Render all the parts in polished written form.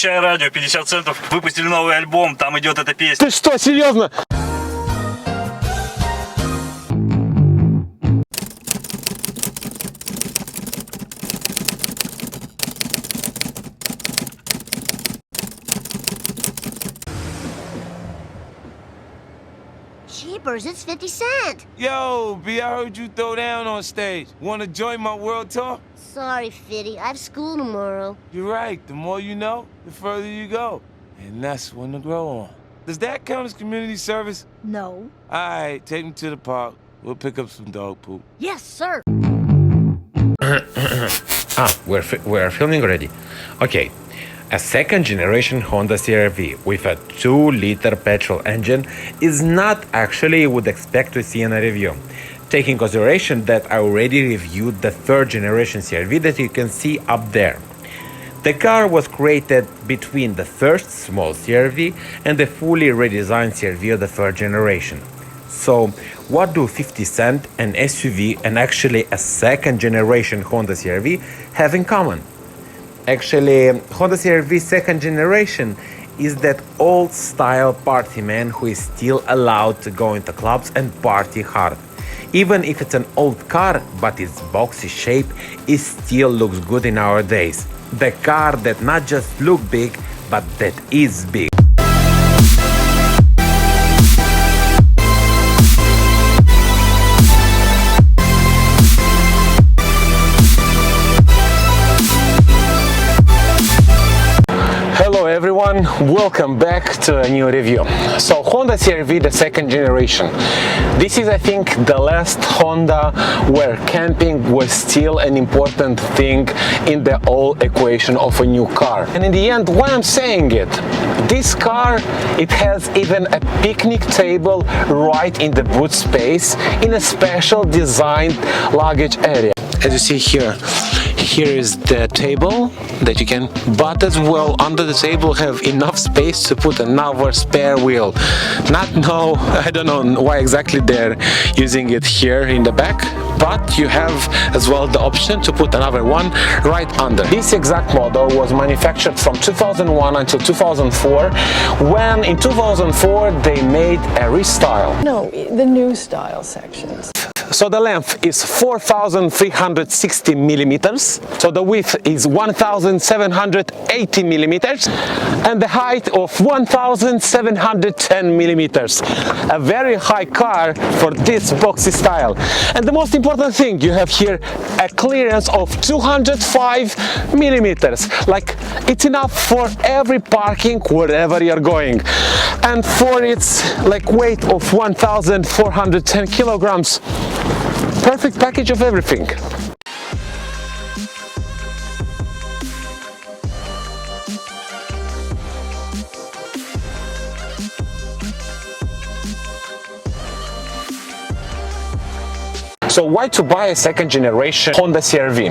Включай радио, 50 центов, выпустили новый альбом, там идет эта песня. Ты что, серьезно? Jeepers, it's 50 Cent. Yo, B, I heard you throw down on stage. Wanna join my world tour? Sorry, Fitty, I have school tomorrow. You're right. The more you know, the further you go. And that's when to grow on. Does that count as community service? No. All right, take me to the park. We'll pick up some dog poop. Yes, sir. We're filming already. Okay. A second-generation Honda CRV with a 2-liter petrol engine is not actually you would expect to see in a review. Taking consideration that I already reviewed the third-generation CRV that you can see up there. The car was created between the first small CRV and the fully redesigned CRV of the third generation. So, what do 50 Cent, an SUV, and actually a second-generation Honda CRV have in common? Actually, Honda CRV second generation is that old-style party man who is still allowed to go into clubs and party hard. Even if it's an old car, but its boxy shape, it still looks good in our days. The car that not just look big, but that is big. Hello everyone, welcome back to a new review. So Honda CRV, the second generation. This is, I think, the last Honda where camping was still an important thing in the whole equation of a new car. And in the end, why I'm saying it, this car, it has even a picnic table right in the boot space in a special designed luggage area. As you see here, here is the table that you can, but as well under the table have enough space to put another spare wheel. I don't know why exactly they're using it here in the back, but you have as well the option to put another one right under. This exact model was manufactured from 2001 until 2004, when in 2004 they made a restyle. No, the new style sections. So the length is 4,360 millimeters. So the width is 1,780 millimeters, and the height of 1,710 millimeters. A very high car for this boxy style. And the most important thing, you have here a clearance of 205 millimeters. Like, it's enough for every parking wherever you're going. And for its weight of 1,410 kilograms. Perfect package of everything. So why to buy a second generation Honda CRV?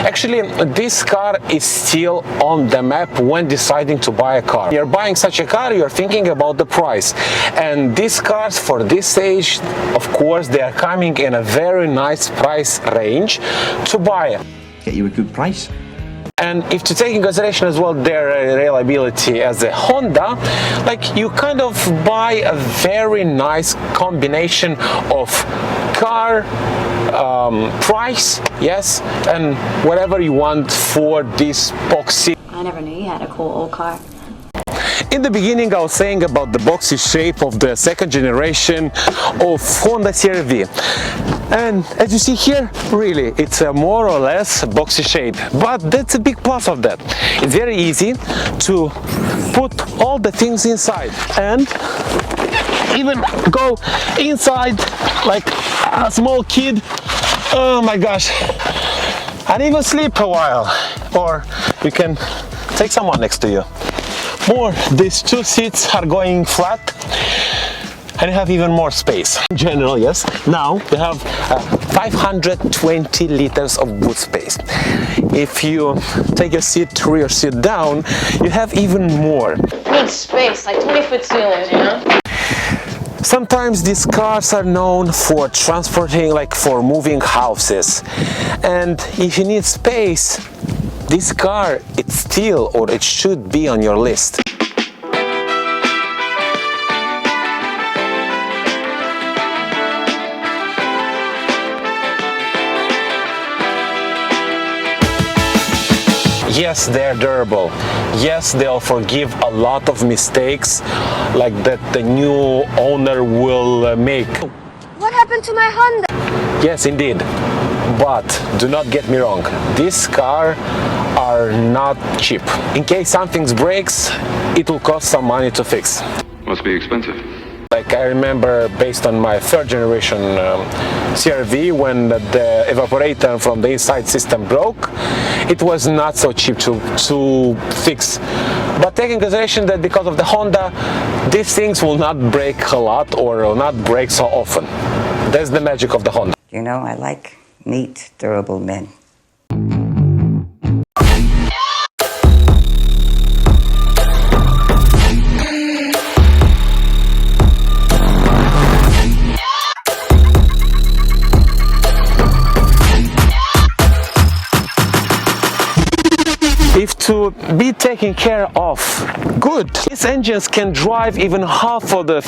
Actually, this car is still on the map when deciding to buy a car. You're buying such a car, you're thinking about the price. And these cars for this age, of course, they are coming in a very nice price range to buy. Get you a good price. And if to take in consideration as well their reliability as a Honda, you kind of buy a very nice combination of car, price, yes, and whatever you want for this boxy. I never knew you had a cool old car. In the beginning, I was saying about the boxy shape of the second generation of Honda CRV. And as you see here, really, it's a more or less boxy shape. But that's a big plus of that. It's very easy to put all the things inside and even go inside like a small kid. Oh my gosh. And even sleep a while. Or you can take someone next to you. More, these two seats are going flat and you have even more space. In general, yes. Now you have 520 liters of boot space. If you take your rear seat down, you have even more. Big space, like 20-foot ceilings, you know? Sometimes these cars are known for transporting, for moving houses. And if you need space, this car, it's still, or it should be on your list. Yes, they're durable. Yes, they'll forgive a lot of mistakes like that the new owner will make. What happened to my Honda? Yes, indeed. But do not get me wrong, these cars are not cheap. In case something breaks, it will cost some money to fix. Must be expensive. Like I remember, based on my third generation CRV, when the evaporator from the inside system broke, it was not so cheap to fix. But taking consideration that because of the Honda, these things will not break a lot or will not break so often. That's the magic of the Honda. You know, I like neat, durable men. If to be taken care of good, these engines can drive even half of the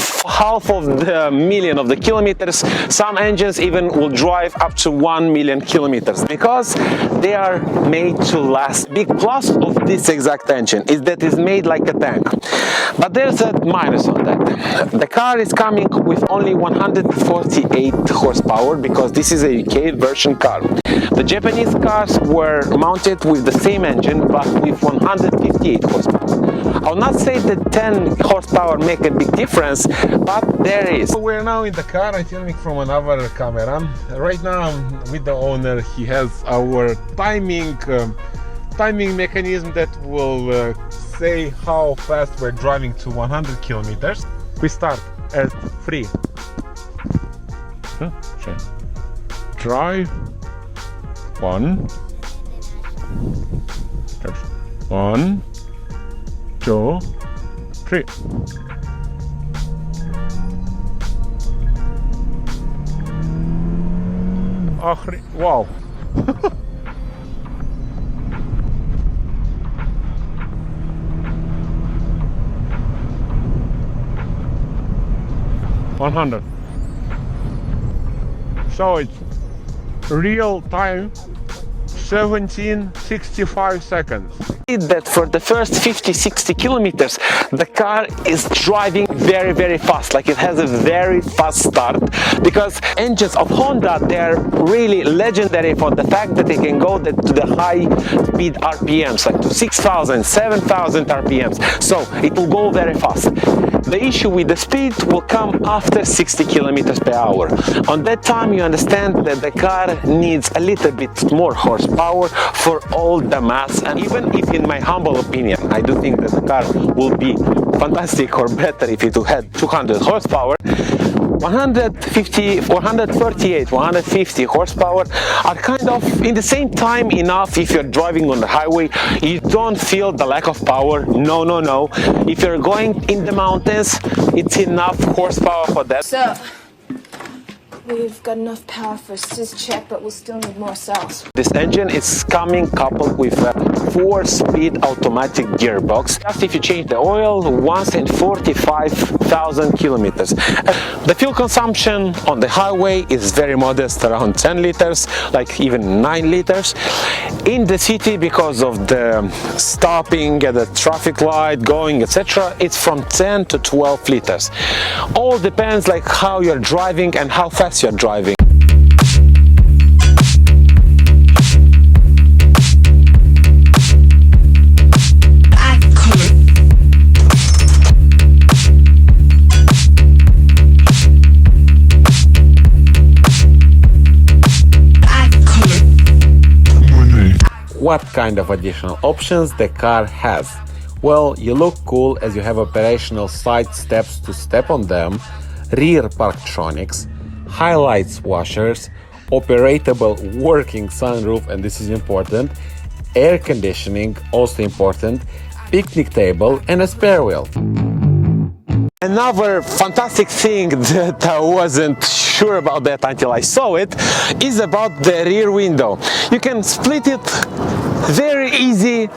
million of the kilometers. Some engines even will drive up to 1 million kilometers because they are made to last. Big plus of this exact engine is that it's made like a tank. But there's a minus on that. The car is coming with only 148 horsepower because this is a UK version car. The Japanese cars were mounted with the same engine but with 158 horsepower. I'll not say that 10 horsepower make a big difference, but there is. We're now in the car. I'm filming from another camera. Right now I'm with the owner. He has our timing mechanism that will say how fast we're driving to 100 kilometers. We start at 3. Drive 1. 1, 2, 3. Wow. $100. So it's real time 1765 seconds. That for the first 50-60 kilometers the car is driving very fast, like it has a very fast start, because engines of Honda, they're really legendary for the fact that they can go to the high speed RPMs, like to 6,000, 7,000 RPMs, so it will go very fast. The issue with the speed will come after 60 kilometers per hour. On that time you understand that the car needs a little bit more horsepower for all the mass, and even if, in my humble opinion, I do think that the car will be fantastic or better if it had 200 horsepower. 150, 138, 150 horsepower are kind of in the same time enough if you're driving on the highway. You don't feel the lack of power. No. If you're going in the mountains, it's enough horsepower for that. So, we've got enough power for a sys check, but we'll still need more cells. This engine is coming coupled with a 4-speed automatic gearbox. Just if you change the oil once in 45,000 kilometers. The fuel consumption on the highway is very modest, around 10 liters, like even 9 liters. In the city, because of the stopping at the traffic light, going, etc., it's from 10 to 12 liters. All depends like how you're driving and how fast you're driving. What kind of additional options the car has? Well, you look cool as you have operational side steps to step on them, rear parktronics, highlights washers, operatable working sunroof, and this is important, air conditioning, also important, picnic table, and a spare wheel. Another fantastic thing that I wasn't sure about that until I saw it is about the rear window. You can split it very easy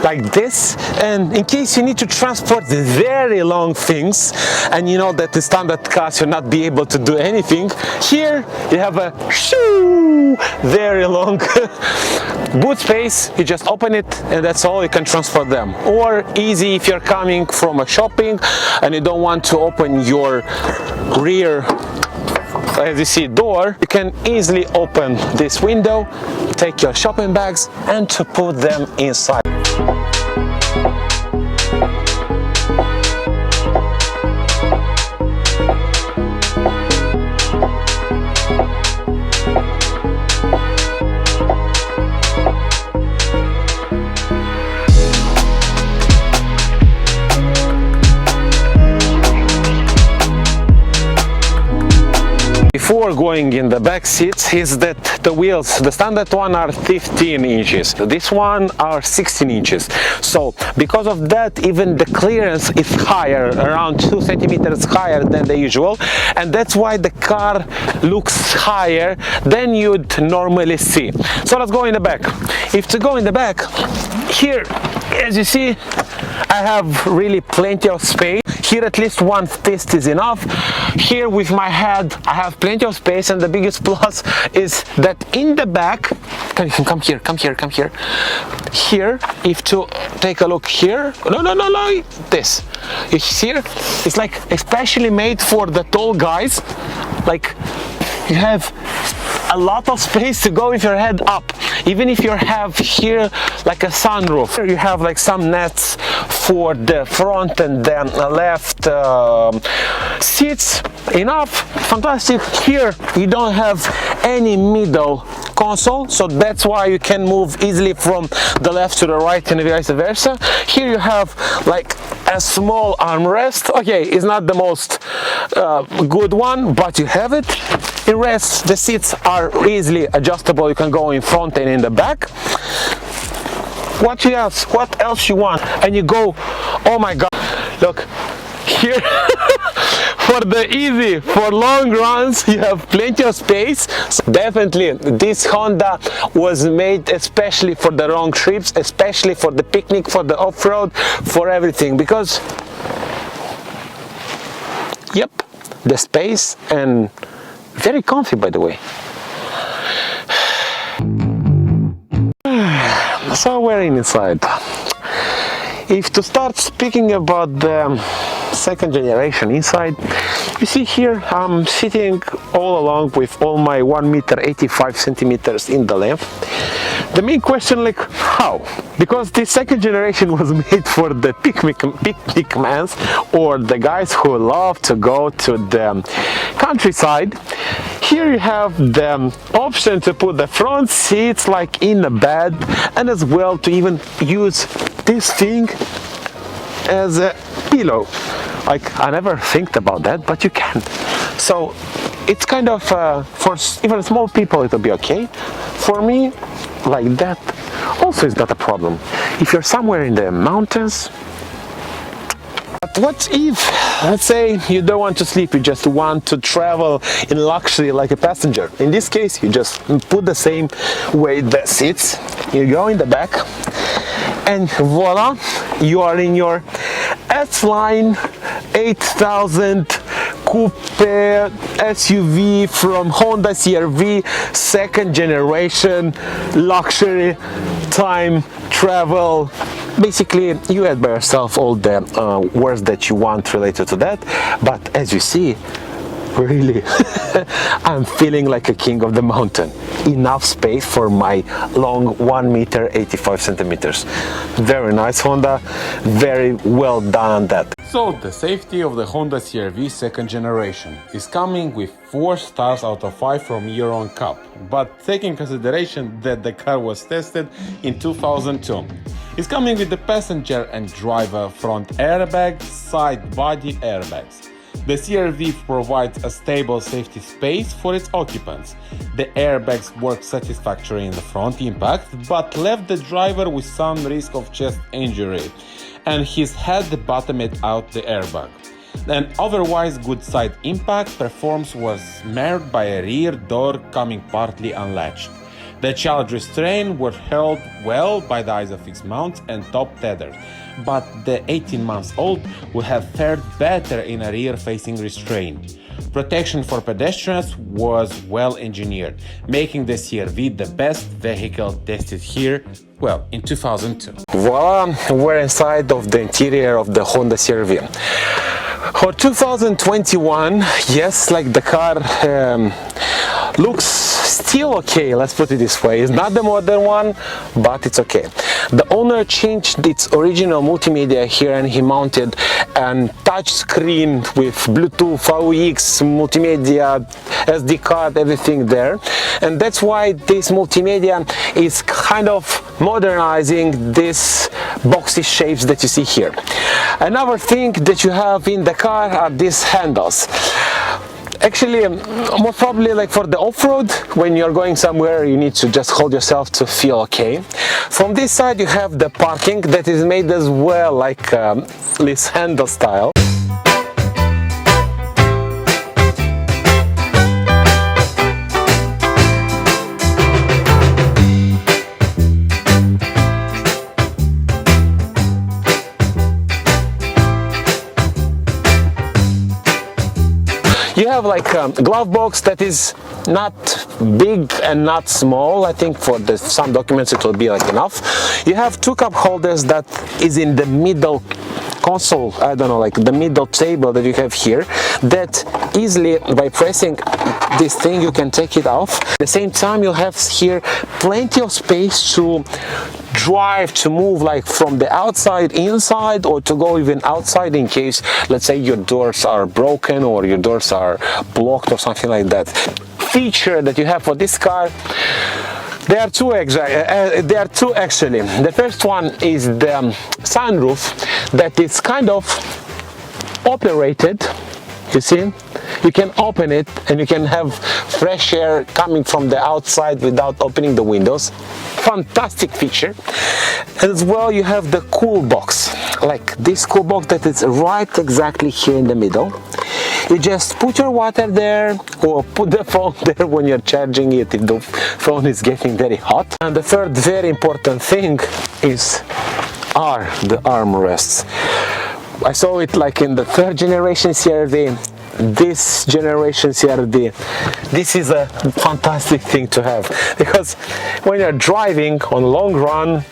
like this, and in case you need to transport very long things and you know that the standard cars you'll not be able to do anything, here you have a very long boot space. You just open it and that's all, you can transport them. Or easy if you're coming from a shopping and you don't want to open your rear, as you see, door, you can easily open this window, take your shopping bags and to put them inside. Before going in the back seats is that the wheels, the standard one are 15 inches, this one are 16 inches. So because of that, even the clearance is higher, around 2 centimeters higher than the usual, and that's why the car looks higher than you'd normally see. So let's go in the back. If to go in the back, here, as you see, I have really plenty of space. Here at least one fist is enough. Here with my head I have plenty of space, and the biggest plus is that in the back, come here. Here, if to take a look here, no, this. You see, it's like especially made for the tall guys. Like you have a lot of space to go with your head up. Even if you have here like a sunroof, here you have like some nets for the front and then left seats. Enough, fantastic. Here you don't have any middle console, so that's why you can move easily from the left to the right and vice versa. Here you have like a small armrest. Okay, it's not the most good one, but you have it. The rest, the seats are easily adjustable. You can go in front and in the back. What else you want? And you go, oh my god, look here. For long runs you have plenty of space. So definitely this Honda was made especially for the long trips, especially for the picnic, for the off-road, for everything, because yep, the space, and very comfy, by the way. So we're inside. If to start speaking about the second generation inside, you see here I'm sitting all along with all my 1 meter 85 centimeters in the length. The main question, like, how? Because this second generation was made for the picnic mans, or the guys who love to go to the countryside. Here you have the option to put the front seats like in a bed, and as well to even use this thing as a pillow. Like, I never think about that, but you can. So it's kind of for even small people it'll be okay. For me, like that also is not a problem. If you're somewhere in the mountains. But what if, let's say, you don't want to sleep, you just want to travel in luxury like a passenger? In this case, you just put the same way the seats, you go in the back, and voila, you are in your S-Line 8000 coupe SUV from Honda CRV, second generation, luxury, time travel. Basically, you add by yourself all the words that you want related to that, but as you see, really, I'm feeling like a king of the mountain. Enough space for my long 1 meter 85 centimeters. Very nice Honda, very well done on that. So the safety of the Honda CRV second generation is coming with 4 stars out of 5 from Euro NCAP, but taking consideration that the car was tested in 2002. It's coming with the passenger and driver front airbag, side body airbags. The CRV provides a stable safety space for its occupants. The airbags worked satisfactorily in the front impact, but left the driver with some risk of chest injury, and his head bottomed out the airbag. An otherwise good side impact performance was marred by a rear door coming partly unlatched. The child restraints were held well by the ISOFIX mount and top tether, but the 18-month-old would have fared better in a rear-facing restraint. Protection for pedestrians was well engineered, making the CRV the best vehicle tested here, well, in 2002. Voila, we're inside of the interior of the Honda CRV. For 2021, yes, like the car looks still okay, let's put it this way. It's not the modern one, but it's okay. The owner changed its original multimedia here and he mounted a touch screen with Bluetooth, AUX, multimedia, SD card, everything there. And that's why this multimedia is kind of modernizing these boxy shapes that you see here. Another thing that you have in the car are these handles. Actually, most probably like for the off-road, when you're going somewhere, you need to just hold yourself to feel okay. From this side, you have the parking that is made as well like this handle style. You have like a glove box that is not big and not small. I think for some documents it will be like enough. You have two cup holders that is in the middle console, I don't know, like the middle table that you have here, that easily by pressing this thing you can take it off. At the same time you have here plenty of space to drive, to move like from the outside inside, or to go even outside in case, let's say, your doors are broken or your doors are blocked or something like that. Feature that you have for this car, there are two actually. The first one is the sunroof that is kind of operated. You see, you can open it and you can have fresh air coming from the outside without opening the windows. Fantastic feature. As well, you have the cool box, like this cool box that is right exactly here in the middle. You just put your water there or put the phone there when you're charging it if the phone is getting very hot. And the third very important thing is the armrests. I saw it like in the third generation CRV, this generation CRV. This is a fantastic thing to have, because when you're driving on long run,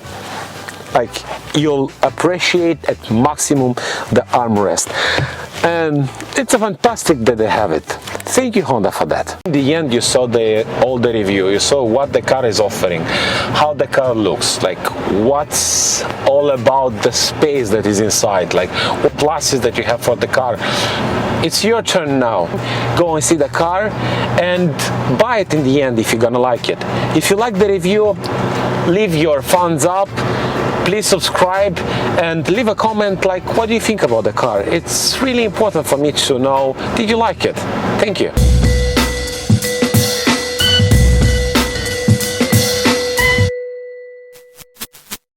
like, you'll appreciate at maximum the armrest. And it's a fantastic that they have it. Thank you, Honda, for that. In the end, you saw all the review. You saw what the car is offering, how the car looks, like what's all about the space that is inside, like what pluses that you have for the car. It's your turn now. Go and see the car and buy it in the end if you're gonna like it. If you like the review, leave your thumbs up. Please subscribe and leave a comment like what do you think about the car. It's really important for me to know, did you like it? Thank you.